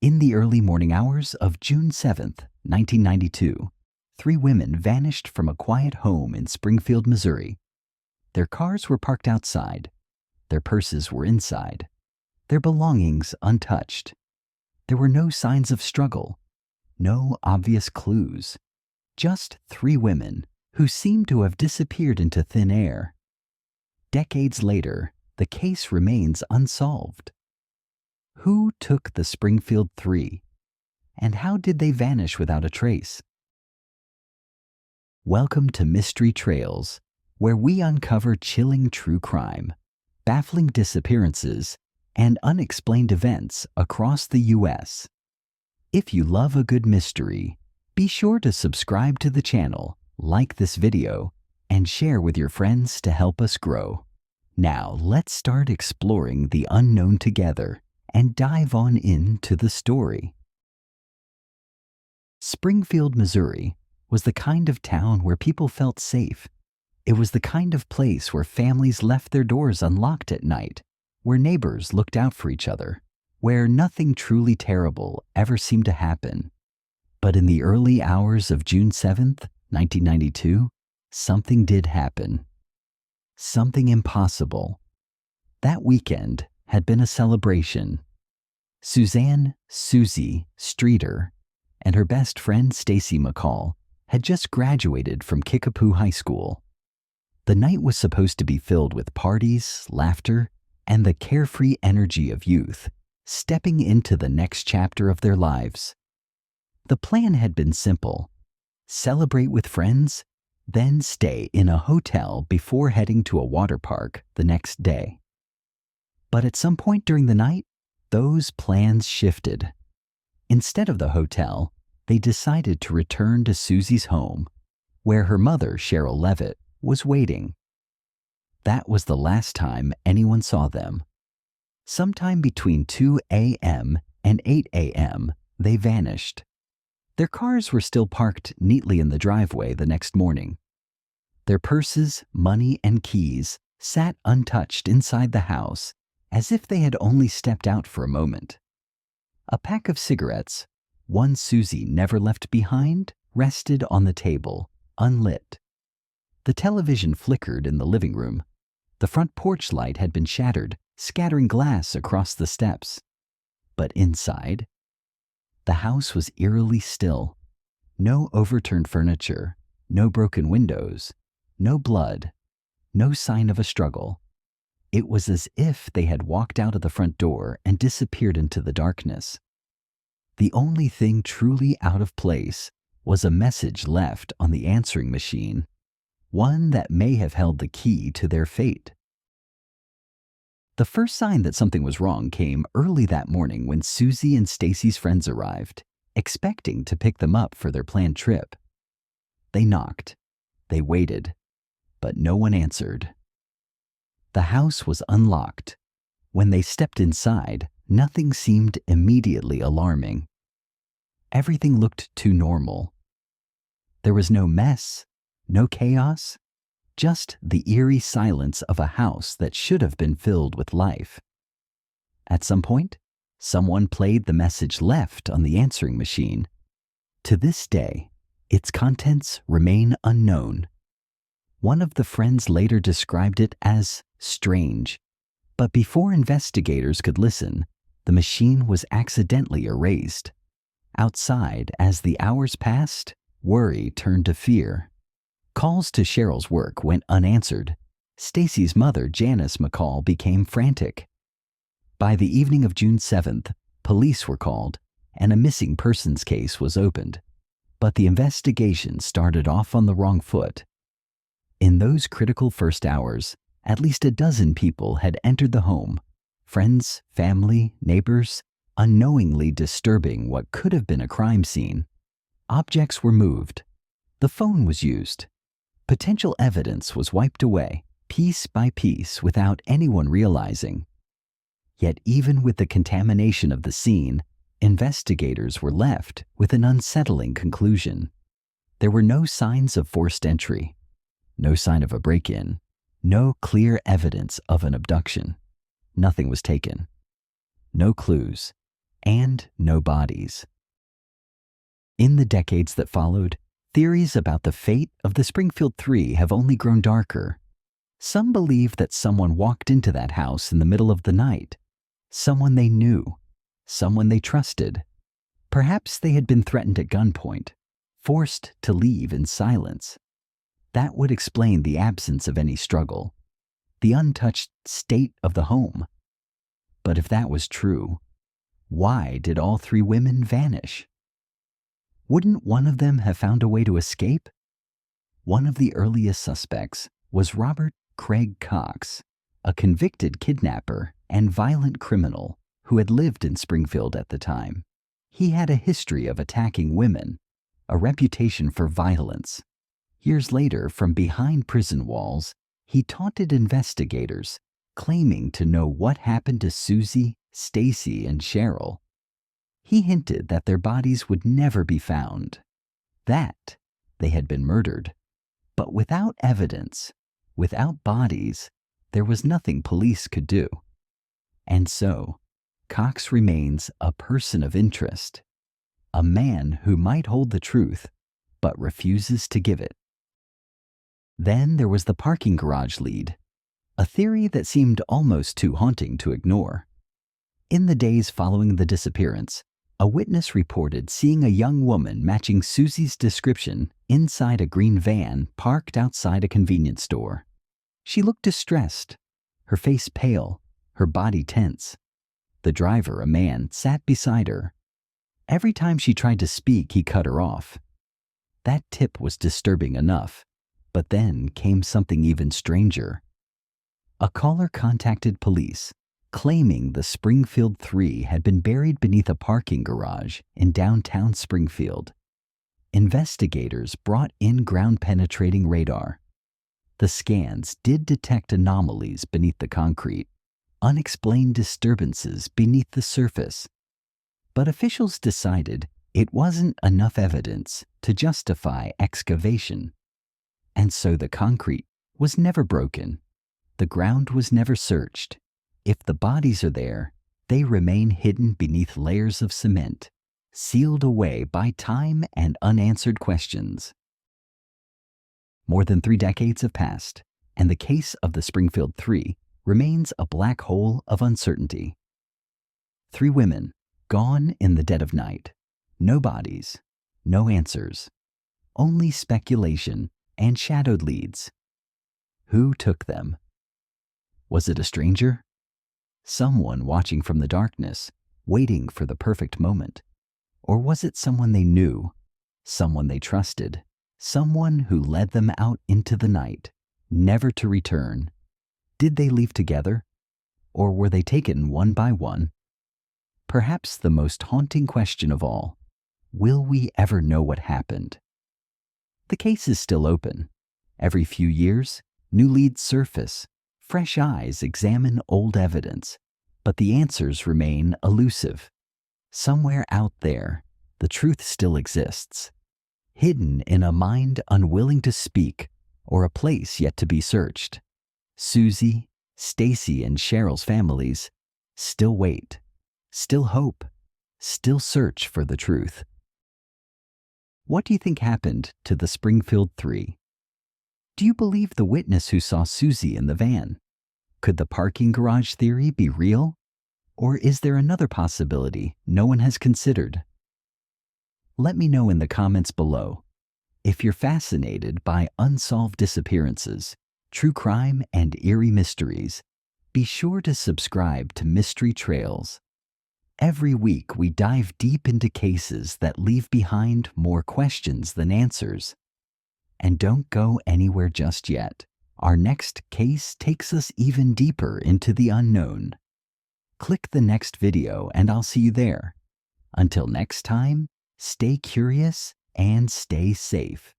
In the early morning hours of June 7th, 1992, 3 women vanished from a quiet home in Springfield, Missouri. Their cars were parked outside. Their purses were inside. Their belongings untouched. There were no signs of struggle, no obvious clues. Just 3 women who seemed to have disappeared into thin air. Decades later, the case remains unsolved. Who took the Springfield Three, and how did they vanish without a trace? Welcome to Mystery Trails, where we uncover chilling true crime, baffling disappearances, and unexplained events across the U.S. If you love a good mystery, be sure to subscribe to the channel, like this video, and share with your friends to help us grow. Now let's start exploring the unknown together and dive on into the story. Springfield, Missouri was the kind of town where people felt safe. It was the kind of place where families left their doors unlocked at night, where neighbors looked out for each other, where nothing truly terrible ever seemed to happen. But in the early hours of June 7th, 1992, something did happen. Something impossible. That weekend had been a celebration. Suzanne Suzie Streeter and her best friend Stacy McCall had just graduated from Kickapoo High School. The night was supposed to be filled with parties, laughter, and the carefree energy of youth, stepping into the next chapter of their lives. The plan had been simple: celebrate with friends, then stay in a hotel before heading to a water park the next day. But at some point during the night, those plans shifted. Instead of the hotel, they decided to return to Suzie's home, where her mother, Sherrill Levitt, was waiting. That was the last time anyone saw them. Sometime between 2 a.m. and 8 a.m., they vanished. Their cars were still parked neatly in the driveway the next morning. Their purses, money, and keys sat untouched inside the house, as if they had only stepped out for a moment. A pack of cigarettes, one Suzie never left behind, rested on the table, unlit. The television flickered in the living room. The front porch light had been shattered, scattering glass across the steps. But inside, the house was eerily still. No overturned furniture, no broken windows, no blood, no sign of a struggle. It was as if they had walked out of the front door and disappeared into the darkness. The only thing truly out of place was a message left on the answering machine, one that may have held the key to their fate. The first sign that something was wrong came early that morning when Suzie and Stacy's friends arrived, expecting to pick them up for their planned trip. They knocked. They waited. But no one answered. The house was unlocked. When they stepped inside, nothing seemed immediately alarming. Everything looked too normal. There was no mess, no chaos, just the eerie silence of a house that should have been filled with life. At some point, someone played the message left on the answering machine. To this day, its contents remain unknown. One of the friends later described it as strange, but before investigators could listen, the machine was accidentally erased. Outside, as the hours passed, worry turned to fear. Calls to Sherrill's work went unanswered. Stacy's mother, Janice McCall, became frantic. By the evening of June 7th, police were called, and a missing persons case was opened. But the investigation started off on the wrong foot. In those critical first hours, at least a dozen people had entered the home, friends, family, neighbors, unknowingly disturbing what could have been a crime scene. Objects were moved. The phone was used. Potential evidence was wiped away, piece by piece, without anyone realizing. Yet even with the contamination of the scene, investigators were left with an unsettling conclusion. There were no signs of forced entry, no sign of a break-in, no clear evidence of an abduction. Nothing was taken. No clues. and no bodies. In the decades that followed, theories about the fate of the Springfield Three have only grown darker. Some believe that someone walked into that house in the middle of the night, someone they knew, someone they trusted. Perhaps they had been threatened at gunpoint, forced to leave in silence. That would explain the absence of any struggle, the untouched state of the home. But if that was true, why did all three women vanish? Wouldn't one of them have found a way to escape? One of the earliest suspects was Robert Craig Cox, a convicted kidnapper and violent criminal who had lived in Springfield at the time. He had a history of attacking women, a reputation for violence. Years later, from behind prison walls, he taunted investigators, claiming to know what happened to Suzie, Stacy, and Sherrill. He hinted that their bodies would never be found, that they had been murdered. But without evidence, without bodies, there was nothing police could do. And so, Cox remains a person of interest, a man who might hold the truth, but refuses to give it. Then there was the parking garage lead, a theory that seemed almost too haunting to ignore. In the days following the disappearance, a witness reported seeing a young woman matching Suzie's description inside a green van parked outside a convenience store. She looked distressed, her face pale, her body tense. The driver, a man, sat beside her. Every time she tried to speak, he cut her off. That tip was disturbing enough, but then came something even stranger. A caller contacted police, claiming the Springfield Three had been buried beneath a parking garage in downtown Springfield. Investigators brought in ground-penetrating radar. The scans did detect anomalies beneath the concrete, unexplained disturbances beneath the surface. But officials decided it wasn't enough evidence to justify excavation. And so the concrete was never broken. The ground was never searched. If the bodies are there, they remain hidden beneath layers of cement, sealed away by time and unanswered questions. More than 3 decades have passed, and the case of the Springfield Three remains a black hole of uncertainty. 3 women, gone in the dead of night. No bodies, no answers, only speculation and shadowed leads. Who took them? Was it a stranger? Someone watching from the darkness, waiting for the perfect moment? Or was it someone they knew, someone they trusted, someone who led them out into the night, never to return? Did they leave together? Or were they taken one by one? Perhaps the most haunting question of all, will we ever know what happened? The case is still open. Every few years, new leads surface. Fresh eyes examine old evidence, but the answers remain elusive. Somewhere out there, the truth still exists, hidden in a mind unwilling to speak or a place yet to be searched. Suzie, Stacy, and Sherrill's families still wait, still hope, still search for the truth. What do you think happened to the Springfield Three? Do you believe the witness who saw Suzie in the van? Could the parking garage theory be real? Or is there another possibility no one has considered? Let me know in the comments below. If you're fascinated by unsolved disappearances, true crime, and eerie mysteries, be sure to subscribe to Mystery Trails. Every week we dive deep into cases that leave behind more questions than answers. And don't go anywhere just yet. Our next case takes us even deeper into the unknown. Click the next video and I'll see you there. Until next time, stay curious and stay safe.